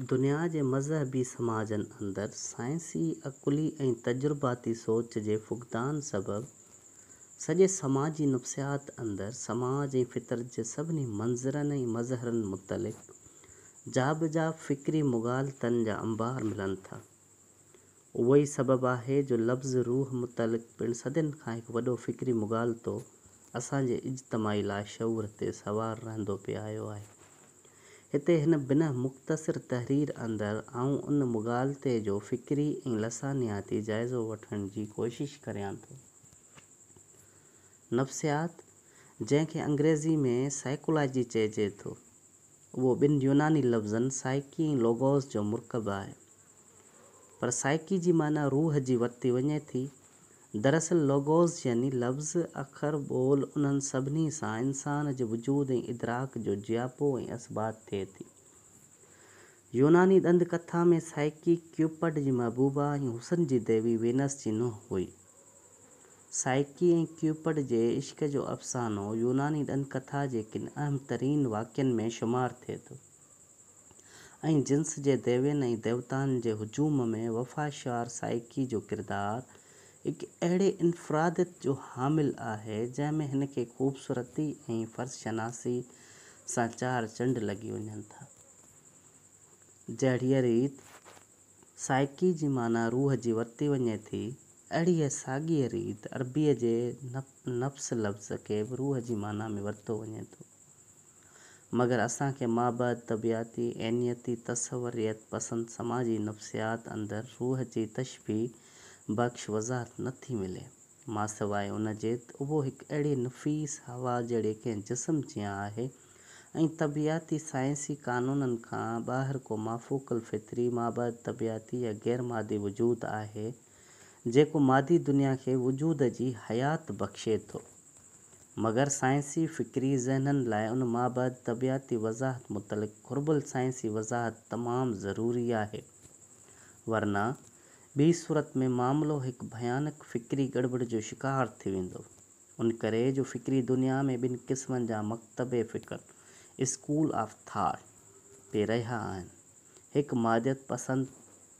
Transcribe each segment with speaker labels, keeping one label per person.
Speaker 1: दुनिया जे मज़हबी समाजनि अंदरि साइंसी अकुली ऐं तजुर्बाती सोच जे फुक़दान सबबि सॼे समाजी नफ़्सियात अंदरि समाज ऐं फितरत जे सभिनी मंज़रनि ऐं मज़हरनि मुतलिक़ जाबिजा फ़िक्री मुग़ालतनि जा अंबार मिलनि था। उहो ई सबबु आहे जो लफ़्ज़ रूह मुतलिक़ पिणु सदियुनि खां हिकु वॾो फ़िक्री मुग़ालतो असांजे इज्तमाही लाशऊर ते सवारु रहंदो पियो आयो आहे। हिते हिन बिन मुख़्तसिर तहरीर अंदरि आऊं उन मुग़ालते जो फ़िक्री ऐं लसानियाती जाइज़ो वठण जी कोशिश करियां थो। नफ़्सियात, जंहिंखे अंग्रेज़ी में साइकोलॉजी चइजे थो, उहो ॿिनि यूनानी लफ़्ज़नि साइकी ऐं लोगोस जो मुरकब आहे। पर साइकी जी माना रूह जी वरिती वञे थी। दरअसल लोगोस यानी लफ़्ज़ अखर ॿोल उन्हनि सभिनी सां इंसान जे वजूद ऐं इदराक जो जियापो ऐं असबात थिए थी। यूनानी ॾंद कथा में साइकी क्यूपिड जी महबूबा ऐं हुसन जी देवी वीनस जी नुंहुं हुई। साइकी ऐं क्यूपिड जे इश्क जो अफ़सानो यूनानी ॾंद कथा जे किन अहम तरीन वाक़िअनि में शुमार थिए थो ऐं जिन्स जे देवियुनि ऐं देवताउनि जे हुजूम में वफ़ाशार साइकी जो किरदारु हिकु अहिड़े इन्फ़रादियत जो हामिल आहे जंहिं में हिन खे ख़ूबसूरती ऐं फ़र्ज़शनासी सां चार चंड लॻी वञनि था। जहिड़ीअ रीति साइकी जी माना रूह जी वरिती वञे थी, अहिड़ीअ साॻीअ रीति अरबीअ जे नफ़्स लफ़्ज़ खे बि रूह जी माना में वरितो वञे थो। मगर असांखे माबद तबियाती ऐनियती तसवरियत पसंद समाजी नफ़्सियात अंदरि रूह जी तशबीह बख़्श वज़ाहत नथी मिले, मां सवाइ उन जे त उहो हिकु अहिड़ी नफ़ीस हवा जहिड़े कंहिं जिस्म जीअं आहे ऐं तबियाती साइंसी क़ानूननि खां ॿाहिरि को माफ़ूक़ल फ़ितरी माबद तबियाती या ग़ैर मादी वजूद आहे जेको मादी दुनिया खे वजूद जी हयात बख़्शे थो। मगर साइंसी फ़िक्री ज़हननि लाइ उन माबद तबियाती वज़ाहत मुतलिक़ घुर्बल साइंसी वज़ाहत तमामु ज़रूरी आहे, वरना ॿी सूरत में मामिलो हिकु भयानक फ़िक्री गड़बड़ जो शिकार थी वेंदो। उन करे जो फ़िक्री दुनिया में ॿिनि क़िस्मनि जा मकतबे फ़िक्र स्कूल ऑफ थाट पे रहिया आहिनि, हिकु मादियत पसंद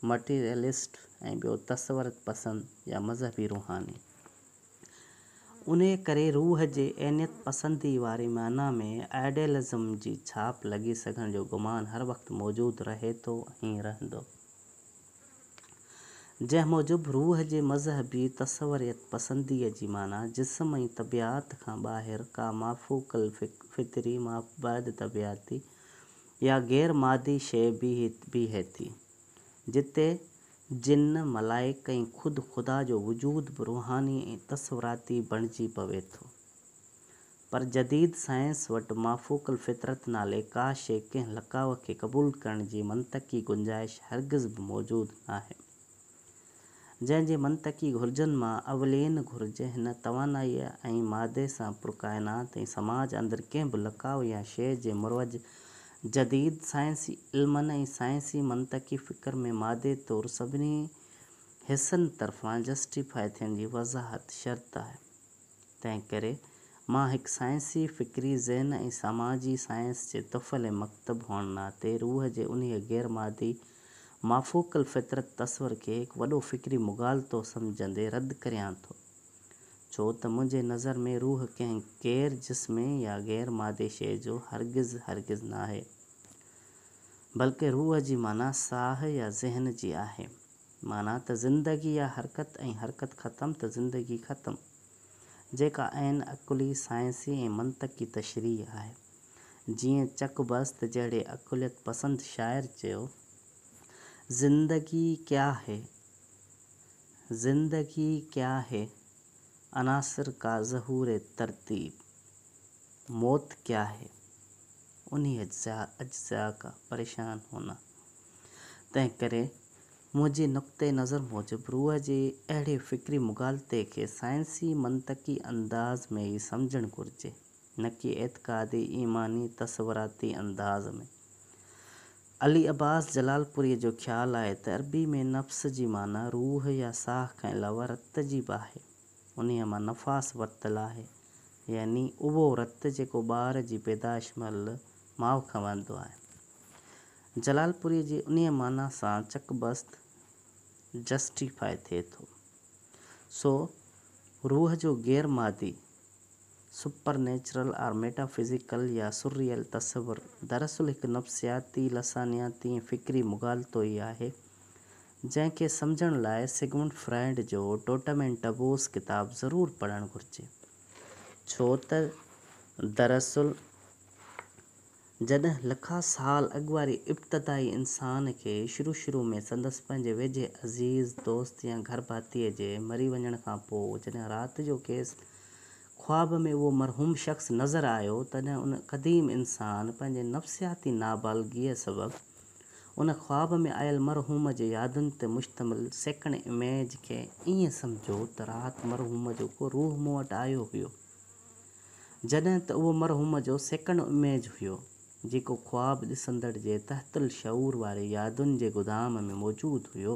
Speaker 1: मटीरियलिस्ट ऐं ॿियो तसवरत पसंद या मज़हबी रूहानी। उन करे रूह जे ऐनियत पसंदी वारी माना में आइडियलिज़म जी छाप लॻी सघण जो गुमान हर वक़्तु मौजूदु रहे थो ऐं रहंदो। जंहिं मूजिबि रूह जे मज़हबी तसवरियत पसंदीअ जी माना जिस्म ऐं तबियात खां ॿाहिरि का माफ़ूक़ल फ़ितरी माबद तबियाती या ग़ैर मादी शइ बीहे थी, जिते जिन्न मलाइक ऐं ख़ुदि ख़ुदा जो वजूद बि रूहानी ऐं तसवराती बणिजी पवे थो। पर जदीद साइंस वटि माफ़ूक़ल फ़ितरत नाले का शइ कंहिं लकाव खे क़बूल करण जी मंतकी गुंजाइश हरगिज़ बि मौजूदु नाहे। जंहिंजे मंतकी घुर्जनि मां अवलीन घुर्ज हिन तवानाईअ ऐं मादे सां पुरकाइनात ऐं समाज अंदरि कंहिं बि लकाव या शइ जे मुरवज जदीद साइंसी इल्मनि ऐं साइंसी मंतकी फ़िक्र में मादे तौरु सभिनी हिस्सनि तरफ़ां जस्टिफाई थियण जी वज़ाहत शर्त आहे। तंहिं करे मां हिकु साइंसी फ़िक्री ज़हन ऐं समाजी साइंस जे तुफ़ल मकतब हुअण नाते रूह जे उन्हीअ ग़ैर मादी माफ़ूक़ल फ़ितरत तस्वर खे हिकु वॾो फ़िक्री मुग़ालतो सम्झंदे रद्द करियां थो, छो त मुंहिंजे नज़र में रूह कंहिं ग़ैर जिस्मी या ग़ैर मादी शइ जो हरगिज़ न आहे, बल्कि रूह जी माना साह या ज़हन जी आहे, माना त ज़िंदगी या हरकत ऐं हरकत ख़तमु त ज़िंदगी ख़तमु, जेका आइन अकुली साइंसी ऐं मंतकी तशरीह आहे। जीअं चक बस्त जहिड़े अकुलियत पसंद शाइर चयो, ज़िंदगी क्या है अनासर का ज़हूर तरतीब, मौत क्या है उन्हीं अज्जा का परेशान होना। तंहिं करे मुंहिंजे नुक़्ते नज़र मूजिबि रूह जे अहिड़े फ़िक्री मुग़ालते खे साइंसी मंतकी अंदाज़ में ई सम्झणु घुरिजे, न कि एतिक़ादी ईमानी तसवराती अंदाज़ में। अली अब्बास जलालपुरी जो ख़्यालु आहे त अरबी में नफ़्स जी माना रूह या साह खां अलावा रत जी बि आहे। उन्हीअ मां नफ़ास वरितलु आहे, यानी उहो रतु जेको ॿार जी पैदाइश महिल माउ खां वहंदो आहे। जलालपुरी जी उन्हीअ माना सां चकबस्त जस्टिफाई थिए थो। सो रूह जो गैर मादी सुपर नेचुरल और मेटाफिज़िकल या सुरियल तस्वुर दरअसल हिकु नफ़्सियाती लसानियाती ऐं फ़िक्री मुग़ालतो ई आहे जंहिंखे सम्झण लाइ सिगमंड फ्राइड जो टोटम एंड टबूस किताबु ज़रूरु पढ़णु घुरिजे। छो त दरअसल जॾहिं लखा साल अॻु वारी इब्तिदाई इंसान खे शुरू में संदसि पंहिंजे वेझे अज़ीज़ दोस्त या घर भातीअ जे मरी वञण खां पोइ जॾहिं राति जो खेसि ख्वाब में उहो मरहूम शख़्स नज़र आयो, तॾहिं उन क़दीम इंसान पंहिंजे नफ़्सियाती नाबालगीअ सबबु उन ख्वाब में आयल मरहूम जे यादुनि ते मुश्तमिल सेकंड इमेज खे ईअं सम्झो त राति मरहूम जो को रूह मूं वटि आयो हुयो, जॾहिं त उहो मरहूम जो सेकंड इमेज हुयो जेको ख्वाब ॾिसंदड़ जे तहतुल शऊर वारे यादुनि जे गोदाम में मौजूदु हुयो,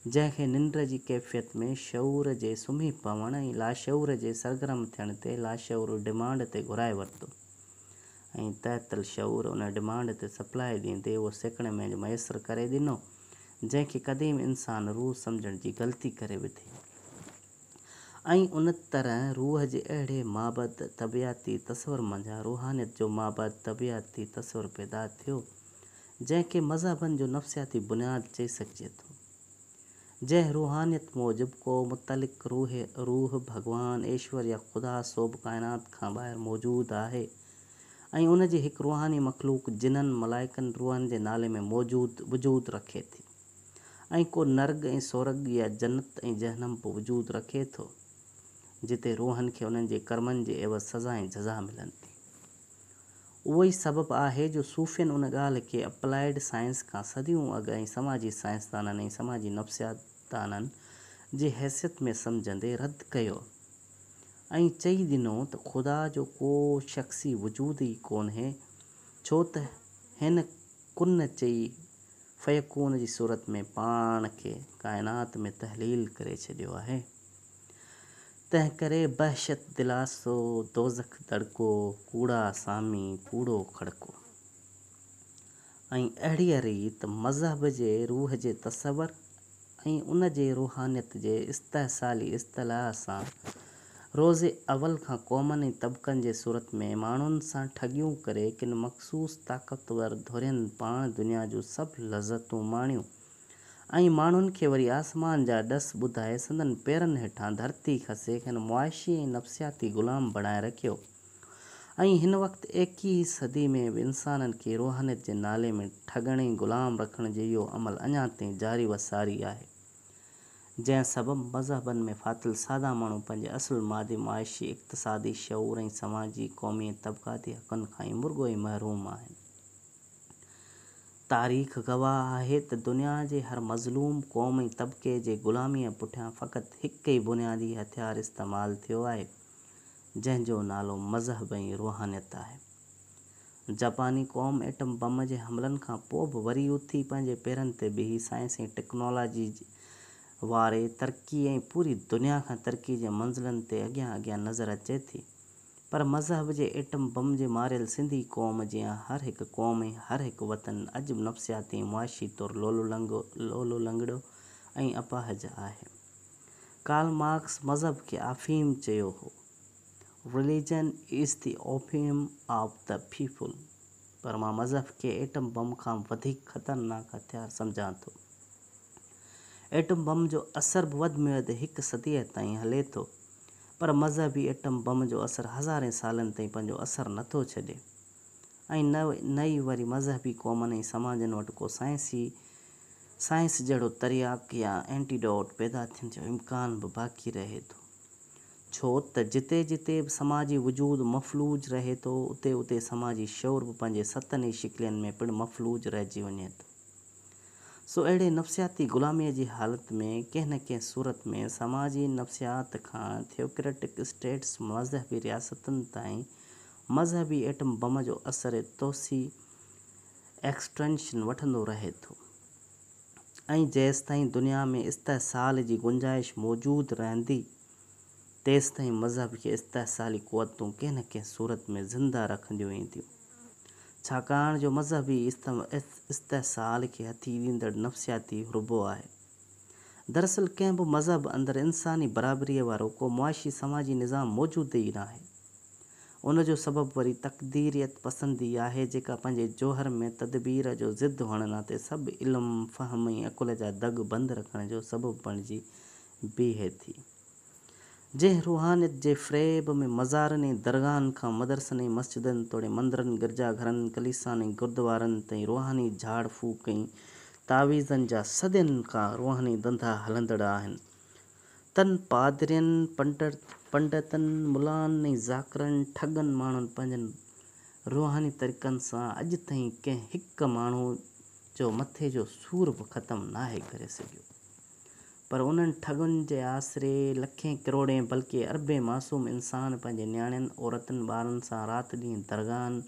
Speaker 1: जंहिंखे निंड जी कैफ़ियत में शऊर जे सुम्ही पवण ऐं लाशऊर जे सरगर्म थियण ते लाशऊर डिमांड ते घुराए वरितो ऐं तहतुल शऊर उन डिमांड ते सप्लाई ॾींदे उहो सेकंड इमेज मुयसरु करे ॾिनो, जंहिंखे क़दीम इंसान रूह सम्झण जी ग़लती करे विधी ऐं उन तरह रूह जे अहिड़े माबद तबियाती तस्वर मंझां रूहानियत जो माबद तबियाती तस्वर पैदा थियो जंहिंखे मज़हबनि जो नफ़्सियाती बुनियादु चई सघिजे थो। जंहिं रूहानियत मूजिबि को मुतलिक रूह भॻवान ईश्वर या ख़ुदा सोब काइनात खां ॿाहिरि मौजूदु आहे ऐं उन जी हिकु रूहानी मख़लूक जिननि मलाइकनि रूहनि जे नाले में वजूदु रखे थी ऐं को नर्ग ऐं सोरग या जन्नत ऐं जहनम बि वजूदु रखे थो जिते रूहनि खे उन्हनि जे कर्मनि जे एवज़ सज़ा ऐं जज़ा मिलनि थी। उहो ई सबबु आहे जो सूफ़ियनि उन ॻाल्हि खे अप्लाइड साइंस खां सदियूं अॻु ऐं समाजी साइंसदाननि ऐं समाजी नफ़्सियातदाननि जी हैसियत में सम्झंदे रद्द कयो ऐं चई ॾिनो त ख़ुदा जो को शख़्सी वजूद ई कोन्हे, छो त हिन कुन चई फ़यकून जी सूरत में पाण खे काइनात में तहलील करे छॾियो आहे। तंहिं करे बहशत दिलासो दोज़ख दड़को कूड़ा सामी कूड़ो खड़को ऐं अहिड़ीअ रीति मज़हब जे रूह जे तसवर ऐं उन जे रूहानियत जे इस्तहसाली इस्तलाह सां रोज़े अवल खां क़ौमनि ऐं तबक़नि जे सूरत में माण्हुनि सां ठगियूं करे किन मख़सूस ताक़तवर धुरियनि पाण दुनिया जूं सभु लज़तूं माणियूं ऐं माण्हुनि खे वरी आसमान जा ॾस ॿुधाए संदनि पेरनि हेठां धरती खसे खेनि मुआशी ऐं नफ़्सियाती ग़ुलाम बणाए रखियो ऐं हिन वक़्तु 21वीं सदी में बि इंसाननि खे रूहानियत जे नाले में ठगण ऐं ग़ुलाम रखण जो इहो अमल अञा ताईं जारी वसारी आहे, जंहिं सबबु मज़हबनि में फाथल सादा माण्हू पंहिंजे असुलु मादी मुआशी इक़्तिसादी शऊर ऐं समाजी क़ौमी ऐं तबक़ाती हक़नि खां ई मुर्गो ई महरूम आहिनि। तारीख़ गवाह आहे त दुनिया जे हर मज़लूम क़ौम ऐं तबक़े जे ग़ुलामीअ पुठियां फ़क़ति हिकु ई बुनियादी हथियार इस्तेमालु थियो आहे जंहिंजो नालो मज़हब ऐं रूहानियत आहे। जापानी क़ौम एटम बम जे हमलनि खां पोइ बि वरी उथी पंहिंजे पेरनि ते बीही साइंस ऐं टेक्नोलॉजी वारे तरक़ी ऐं पूरी दुनिया खां तरक़ी जे मंज़िलनि ते अॻियां नज़र अचे थी, पर मज़हब जे एटम बम जे मारियल सिंधी क़ौम जीअं हर हिकु क़ौम ऐं हर हिकु वतन अॼु बि नफ़्सियाती मुआशी तौरु लोलो लंगड़ो ऐं अपाहज आहे। कार्ल मार्क्स मज़हब खे अफ़ीम चयो हो, religion is the opium of the people, पर मां मज़हब खे एटम बम खां वधीक ख़तरनाक हथियार सम्झां थो। एटम बम जो असर बि वधि में वधि हिकु सदीअ ताईं हले थो, पर मज़हबी एटम बम जो असरु हज़ारे सालनि ताईं पंहिंजो असरु नथो छॾे ऐं नई वरी मज़हबी क़ौमनि ऐं समाजनि वटि को साइंस जहिड़ो तरियाक या एंटीडोट पैदा थियण जो इम्कान बि बाक़ी रहे थो, छो त जिते जिते बि समाजी वजूद मफ़लूज रहे थो उते उते समाजी शौर बि पंहिंजे सतनि ई शिकलियुनि में पिणु मफ़लूज रहिजी वञे थो। सो अहिड़े नफ़्सियाती ग़ुलामीअ जी हालति में कंहिं न कंहिं सूरत में समाजी नफ़्सियात खां थियोक्रेटिक स्टेट्स मज़हबी रियासतुनि ताईं मज़हबी एटम बम जो असरु तोसी एक्सटेंशन वठंदो रहे थो ऐं जेसि ताईं दुनिया में इस्तहसाल जी गुंजाइश मौजूदु रहंदी तेसि ताईं मज़हब खे इस्तहसाली क़ुवतूं कंहिं न कंहिं सूरत में ज़िंदा रखंदियूं ईंदियूं। छाकाणि जो मज़हबी इस्तेहसाल खे हथी ॾींदड़ नफ़्सियाती रुबो आहे। दरअसल कंहिं बि मज़हब अंदरि इंसानी बराबरीअ वारो को मुआशी समाजी निज़ाम मौजूदु ई न आहे। उनजो सबबु वरी तक़दीरियत पसंदी आहे, जेका पंहिंजे जोहर में तदबीर जो ज़िद हुअण नाते सभु इल्मु फ़हम ऐं अकुल जा दग बंदि रखण जो सबबु बणिजी बीहे थी। जंहिं रूहानियत जे फ़्रेब में मज़ारनि ऐं दरगाहनि खां मदरसनि ऐं मस्जिदनि तोड़े मंदरनि, गिरजाघरनि, कलीसानि ऐं गुरुद्वारनि ताईं रूहानी झाड़ फूक ऐं तावीज़नि जा सदियुनि खां रूहानी धंधा हलंदड़ आहिनि। तन पादरियुनि, पंडितनि, मुलानि ऐं ज़ाकिरनि, ठगनि माण्हुनि पंहिंजनि रूहानी तरीक़नि सां अॼु ताईं कंहिं हिकु माण्हू जो मथे जो सूर बि ख़तमु नाहे करे सघियो। पर उन्हनि ठगुनि जे आसिरे लखें किरोड़ें बल्कि अरबें मासूम इंसान पंहिंजे नियाणियुनि, औरतुनि, ॿारनि सां राति ॾींहुं दरगाहनि,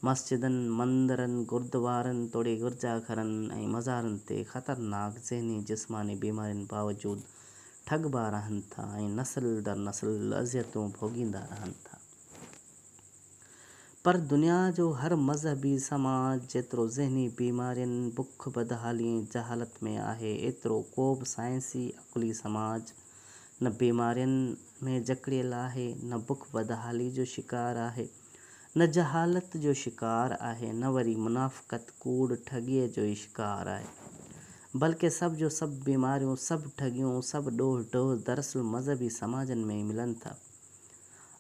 Speaker 1: मस्जिदनि, मंदरनि, गुरुद्वारनि तोड़े गिरजाघरनि ऐं मज़ारनि ते ख़तरनाक ज़हनी जिस्मानी बीमारियुनि बावजूदु ठगबा रहनि था ऐं नस्ल दर नस्ल अज़ियतूं भोगींदा रहनि था। पर दुनिया जो हर मज़हबी समाज जेतिरो ज़हनी बीमारियुनि, बुख, बदहाली ऐं जहालत में आहे, एतिरो को बि साइंसी अकुली समाज न बीमारियुनि में जकड़ियल आहे, न बुख बदहाली जो शिकार आहे, न जहालत जो शिकार आहे, न वरी मुनाफ़क़त, कूड़, ठगीअ जो ई शिकार आहे। बल्कि सभु जो सभु बीमारियूं, सभु ठगियूं, सभु ॾोह ढोह दरअसल मज़हबी समाजनि में ई मिलनि था।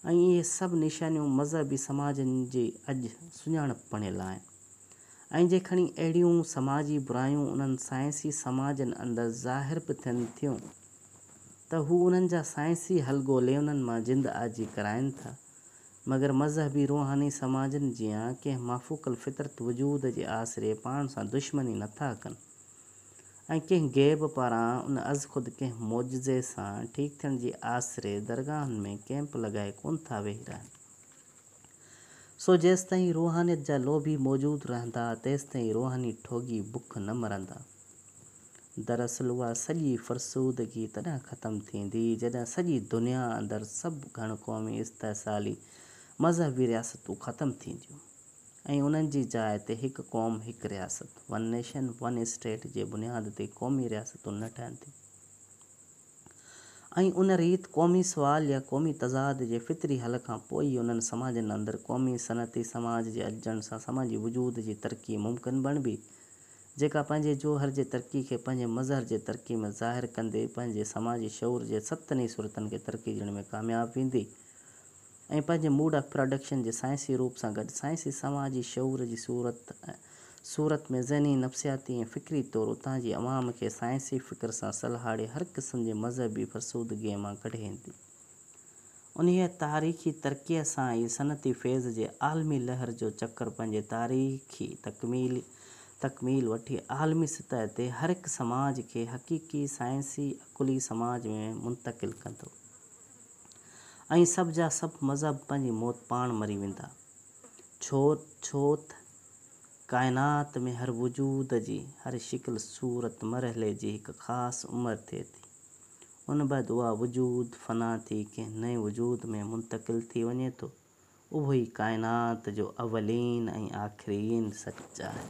Speaker 1: ऐं इहे सभु निशानियूं मज़हबी समाजनि जी अॼु सुञाणप बणियल आहिनि। ऐं जे खणी अहिड़ियूं समाजी बुरायूं उन्हनि साइंसी समाजनि अंदरि ज़ाहिर बि थियनि थियूं त हू उन्हनि जा साइंसी हल ॻोल्हे उन्हनि मां जिंद आजी कराइनि था, मगर मज़हबी रूहानी समाजनि जीअं कंहिं माफ़ूकल फितरत वजूद जे आसिरे पाण सां दुश्मनी नथा कनि ऐं कंहिं गैब पारां उन अज़ ख़ुदि कंहिं मौजिज़े सां ठीकु थियण जे आसिरे दरगाहनि में कैंप लॻाए कोन था वेही रहनि। सो जेसिताईं रूहानियत जा लोभी मौजूदु रहंदा, तेसिताईं रूहानी ठोगी बुख न मरंदा। दरअसल उहा सॼी फ़रसूदगी तॾहिं ख़तमु थींदी जॾहिं सॼी दुनिया अंदरि सभु घण क़ौमी इस्तेहसाली मज़हबी रियासतूं ख़तमु थींदियूं ऐं उन्हनि जी जाइ ते हिकु क़ौम हिकु रियासत, वन नेशन वन स्टेट जे बुनियाद ते क़ौमी रियासतूं न ठहनि थियूं। ऐं उन रीति क़ौमी सुवाल या क़ौमी तज़ाद जे फितरी हल खां पोइ ई उन्हनि समाजनि अंदरि क़ौमी सनअती समाज जे अचण सां समाजी वजूद जी तरक़ी मुमकिन बणिबी, जेका पंहिंजे जोहर जे तरक़ी खे पंहिंजे मज़हर जे तरक़ी में ज़ाहिर कंदे पंहिंजे समाजी शऊर जे सतनि सूरतनि खे तरक़ी ॾियण में कामयाबु वेंदी ऐं पंहिंजे मूड ऑफ प्रोडक्शन जे साइंसी रूप सां गॾु साइंसी समाजी शऊर जी सूरत में ज़हनी, नफ़्सियाती ऐं फ़िक्री तौरु उतां जी अवाम खे साइंसी फ़िक्र सां सलहाड़े हर क़िस्म जे मज़हबी फ़रसूदगीअ मां कढे ईंदी। उन्हीअ तारीख़ी तरक़ीअ सां ई सनअती फ़ेज़ जे आलमी लहर जो चकर पंहिंजे तारीख़ी तकमील वठी आलमी सतह ते हर हिकु समाज खे हक़ीक़ी साइंसी अकुली समाज में मुंतक़िल कंदो ऐं सभु जा सभु मज़हब पंहिंजी मौत पाण मरी वेंदा। छो त काइनात में हर वजूद जी हर शिकिल सूरत मरहले जी हिकु ख़ासि उमिरि थिए थी। उन बैदि उहा वजूद फ़ना थी कंहिं नए वजूद में मुंतक़िल थी वञे थो। उहो ई काइनात जो अवलीन ऐं आख़िरीन सच आहे।